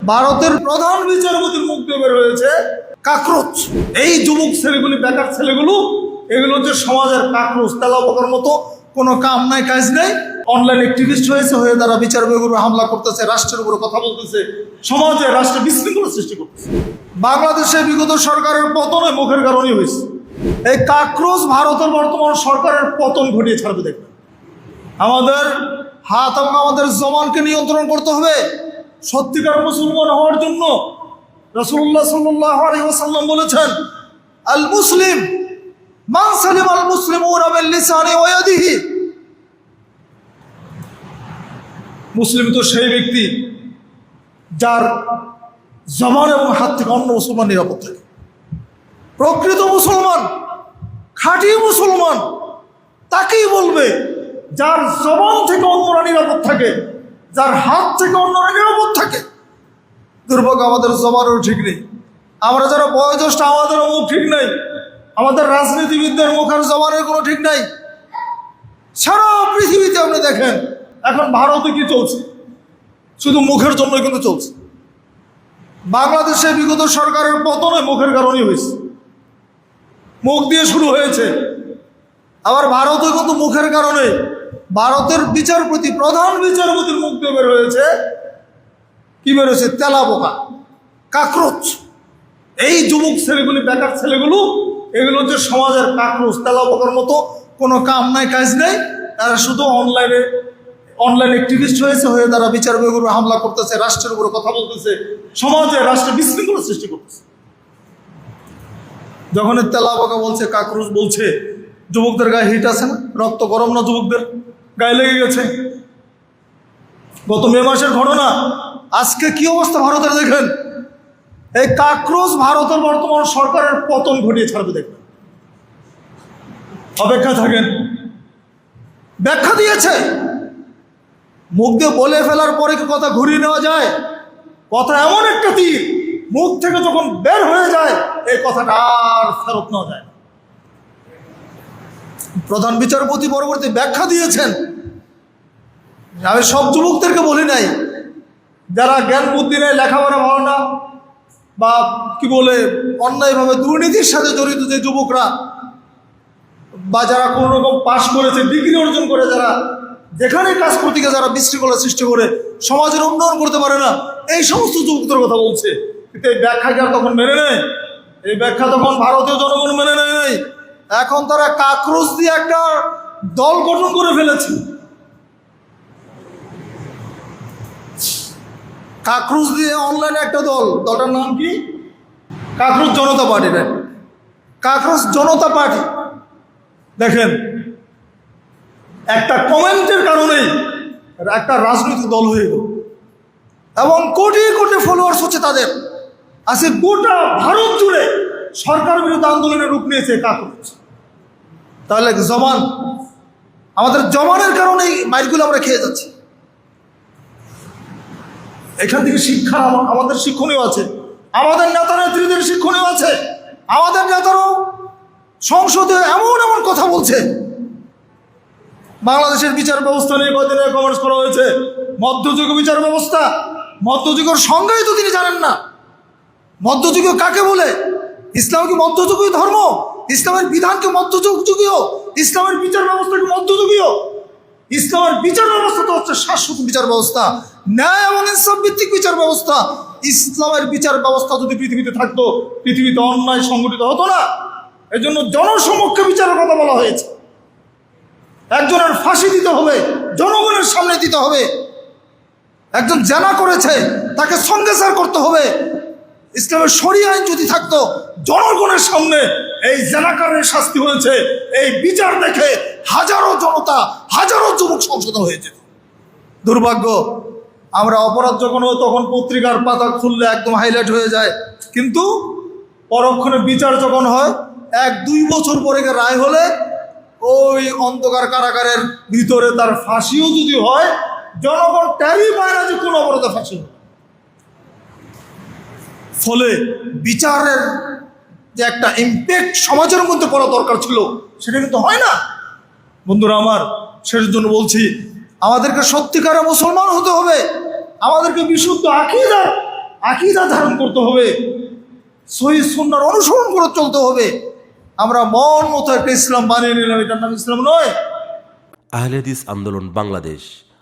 ভারতের প্রধান বিচারপতির মুখ দিয়ে বের হয়েছে কাকরোচ। এই যুবক ছেলেগুলি, বেকার ছেলেগুলো, এগুলো হচ্ছে সমাজের কাকরোচ, তেলা পোকার মতো, কোনো কাম নাই কাজ নাই। অনলাইন অ্যাক্টিভিস্ট হয়ে তারা বিচার বিভাগের উপর হামলা করতেছে, রাষ্ট্রের উপরে কথা বলতেছে, সমাজে রাষ্ট্রে বিশৃঙ্খলা সৃষ্টি করতেছে। বাংলাদেশে বিগত সরকারের পতনে মুখের কারণই হয়েছে। এই কাকরোচ ভারতের বর্তমান সরকারের পতন ঘটিয়ে ছাড়বে। দেখবেন আমাদের হাত এবং আমাদের জবানকে নিয়ন্ত্রণ করতে হবে। সত্যিকার মুসলমান হওয়ার জন্য রাসূলুল্লাহ সাল্লাল্লাহু আলাইহি ওয়াসাল্লাম বলেছেন, আল মুসলিম মান সালিমা আল মুসলিমুনা মিন লিসানি ওয়া ইয়াদিহি। মুসলিম তো সেই ব্যক্তি যার জবান এবং হাত থেকে অন্য মুসলমান নিরাপদ থাকে। প্রকৃত মুসলমান, খাঁটি মুসলমান তাকেই বলবে যার জবান থেকে অন্যরা নিরাপদ থাকে, যার হাত থেকে অন্যরা নিরাপদ থাকে। দুর্ভাগ্য আমাদের জবানেরও ঠিক নেই। আমরা যারা বয়োজ্যেষ্ঠ আমাদেরও মুখ ঠিক নেই। আমাদের রাজনীতিবিদদের মুখের জবানের কোনো ঠিক নাই। সারা পৃথিবীতে আপনি দেখেন এখন ভারতে কি চলছে, শুধু মুখের জন্য কিন্তু চলছে। বাংলাদেশে বিগত সরকারের পতনে মুখের কারণই হয়েছে, মুখ দিয়ে শুরু হয়েছে। আবার ভারতে কিন্তু মুখের কারণে ভারতের বিচারপতি, প্রধান বিচারপতির মুখ দিয়ে বের হয়েছে কি বের হয়েছে? তেলা পোকা, কাকরোচ। এই যুবক ছেলেগুলি, বেকার ছেলেগুলো, এগুলো হচ্ছে সমাজের কাকরোচ, তেলা পোকার মতো, কোনো কাম নাই কাজ নেই। তারা শুধু অনলাইন অ্যাক্টিভিস্ট হয়ে তারা বিচার বিভাগের উপর হামলা করতেছে, রাষ্ট্রের উপরে কথা বলতেছে, সমাজে রাষ্ট্রে বিশৃঙ্খলা সৃষ্টি করতেছে। যখন তেলা পোকা বলছে, কাকরোচ বলছে, যুবকদের গায়ে হিট আছে না? রক্ত গরম না? যুবকদের গায়ে লেগে গেছে। গত মে মাসের ঘটনা, আজকে কি অবস্থা ভারতের দেখেন। এই কাকরোচ ভারতের বর্তমান সরকারের পতন ঘটিয়ে ছাড়বে। দেখবেন, অপেক্ষা থাকেন। ব্যাখ্যা দিয়েছে, মুখ দিয়ে বলে ফেলার পরে কি কথা ঘুরিয়ে নেওয়া যায়? কথা এমন একটা তীর, মুখ থেকে যখন বের হয়ে যায় এই কথাটা আর ফেরত নেওয়া যায় না। প্রধান বিচারপতি পরবর্তী ব্যাখ্যা দিয়েছেন। আমি সব যুবকদেরকে বলি নাই, যারা জ্ঞান বুদ্ধি নেই, লেখাপড়া ভালো না, বা কি বলে অন্যায়ভাবে দুর্নীতির সাথে জড়িত যে যুবকরা, বা যারা কোনো রকম পাশ করেছে, ডিগ্রি অর্জন করে, যারা যেখানে কাজ করতে গিয়ে যারা বিশৃঙ্খলা সৃষ্টি করে সমাজের উন্নয়ন করতে পারে না, এই সমস্ত যুবকদের কথা বলছে। কিন্তু এই ব্যাখ্যা কি আর তখন মেনে নেয়? এই ব্যাখ্যা তখন ভারতীয় জনগণ মেনে নেয় নাই। এখন তারা কাকরোচ দিয়ে একটা দল গঠন করে ফেলেছে। কাকরোচ দিয়ে অনলাইনে একটা দলটার নাম কি? কাকরোচ জনতা পার্টি। কাকরোচ জনতা পার্টি। দেখেন, একটা কমেন্টের কারণেই একটা রাজনৈতিক দল হয়ে গেল এবং কোটি কোটি ফলোয়ার্স হচ্ছে তাদের। আজকে গোটা ভারত জুড়ে সরকার বিরোধী আন্দোলনের রূপ নিয়েছে কাকরোচ। তাহলে জবান, আমাদের জবানের কারণেই মাইরগুলো আমরা খেয়ে যাচ্ছি। এখান থেকে শিক্ষা, আমাদের শিক্ষণীয় আছে, আমাদের নেতা নেত্রীদের শিক্ষণীয় আছে। আমাদের নেতারাও সংসদে এমন কথা বলছে। বাংলাদেশের বিচার ব্যবস্থা নিয়ে কদিনে কমেন্টস করা হয়েছে, মধ্যযুগীয় বিচার ব্যবস্থা। মধ্যযুগের সংজ্ঞাই তো তিনি জানেন না। মধ্যযুগীয় কাকে বলে? ইসলাম কি মধ্যযুগীয় ধর্ম? ইসলামের বিধান কি মধ্যযুগীয়? ইসলামের বিচার ব্যবস্থা কি মধ্যযুগীয়? ইসলামের বিচার ব্যবস্থা তো হচ্ছে শাশ্বত বিচার ব্যবস্থা, ন্যায় এবং ইনসাফ ভিত্তিক বিচার ব্যবস্থা। ইসলামের বিচার ব্যবস্থা যদি পৃথিবীতে থাকতো, পৃথিবীতে অন্যায় সংগঠিত হতো না। এই জন্য জনসমক্ষে বিচারের কথা বলা হয়েছে। একজনের ফাঁসি দিতে হবে, জনগণের সামনে দিতে হবে। একজন জেনা করেছে, তাকে সংজ্ঞাচার করতে হবে। ইসলামের শরিয়া আইন যদি থাকতো, জনগণের সামনে এই জেনাকারের শাস্তি হয়েছে, এই বিচার দেখে হাজারো জনতা, হাজারো যুবক সংশোধন হয়ে যেত। দুর্ভাগ্য, আমরা অপরাধ যখন হয় তখন পত্রিকার পাতা খুললে একদম হাইলাইট হয়ে যায়, কিন্তু পরক্ষণে বিচার যখন হয় 1-2 বছর পরে রায় হলে ওই অন্ধকার কারাগারের ভিতরে তার ফাঁসিও যদি হয়, জনগণ টেরই পায় না যে কোন অপরাধে ফাঁসি হয়। ফলে বিচারের যে একটা ইম্প্যাক্ট সমাজের মধ্যে পড়া দরকার ছিল, সেটা কিন্তু হয় না। বন্ধুরা আমার, সেটার জন্য বলছি, আমাদেরকে সত্যিকারের মুসলমান হতে হবে। আমাদেরকে বিশুদ্ধ আকীদা আকীদা ধারণ করতে হবে, সহিহ সুন্নাহর অনুসরণ করে চলতে হবে। আমরা মন মতো একটা ইসলাম বানিয়ে নিলাম, এটার নাম ইসলাম নয়। আহলে হাদিস আন্দোলন বাংলাদেশ